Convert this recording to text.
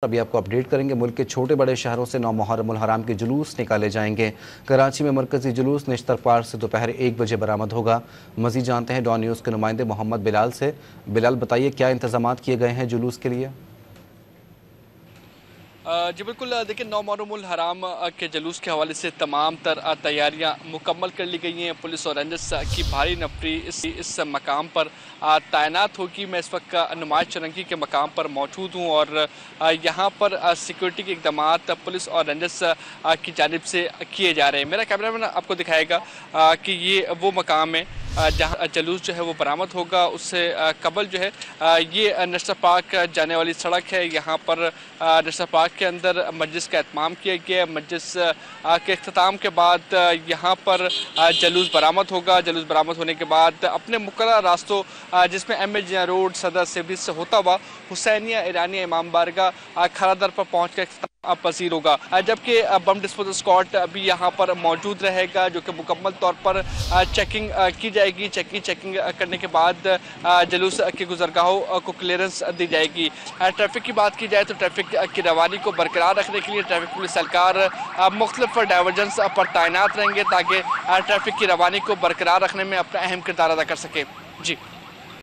अभी आपको अपडेट करेंगे। मुल्क के छोटे बड़े शहरों से 9 मुहर्रमुल हराम के जुलूस निकाले जाएंगे। कराची में मरकजी जुलूस निश्तर पार्क से दोपहर 1 बजे बरामद होगा। मजीद जानते हैं डॉन न्यूज़ के नुमाइंदे मोहम्मद बिलाल से। बिलाल, बताइए क्या इंतजाम किए गए हैं जुलूस के लिए? जी बिल्कुल, देखिए 9 मुहर्रमुल हराम के जुलूस के हवाले से तमाम तर तैयारियां मुकम्मल कर ली गई हैं। पुलिस और रेंजर्स की भारी नफरी इस मकाम पर तैनात होगी। मैं इस वक्त नुमाइश चौरंगी के मकाम पर मौजूद हूं और यहां पर सिक्योरिटी के इक़दामात पुलिस और रेंजर्स की जानिब से किए जा रहे हैं। मेरा कैमरामैन आपको दिखाएगा कि ये वो मकाम है जहाँ जुलूस जो है वो बरामद होगा। उससे कबल जो है ये नेशनल पार्क जाने वाली सड़क है। यहाँ पर नेशनल पार्क के अंदर मजलिस का एहतमाम किया गया है। मजलिस के इख्तिताम के बाद यहाँ पर जुलूस बरामद होगा। जुलूस बरामद होने के बाद अपने मुकर्रर रास्तों जिसमें एम ए रोड, सदर सिविल से होता हुआ हुसैनिया, ईरानिया, इमाम बारगाह, खरादर पर पहुँच कर पसीर होगा। जबकि बम डिस्पोजल स्क्वाड भी यहाँ पर मौजूद रहेगा जो कि मुकम्मल तौर पर चेकिंग की जाएगी। चेकिंग करने के बाद जुलूस की गुजरगाहों को क्लियरेंस दी जाएगी। ट्रैफिक की बात की जाए तो ट्रैफिक की रवानी को बरकरार रखने के लिए ट्रैफिक पुलिस एहलकार मुख्तलिफ डाइवर्जन्स पर तैनात रहेंगे ताकि ट्रैफिक की रवानी को बरकरार रखने में अपना अहम किरदार अदा कर सके। जी।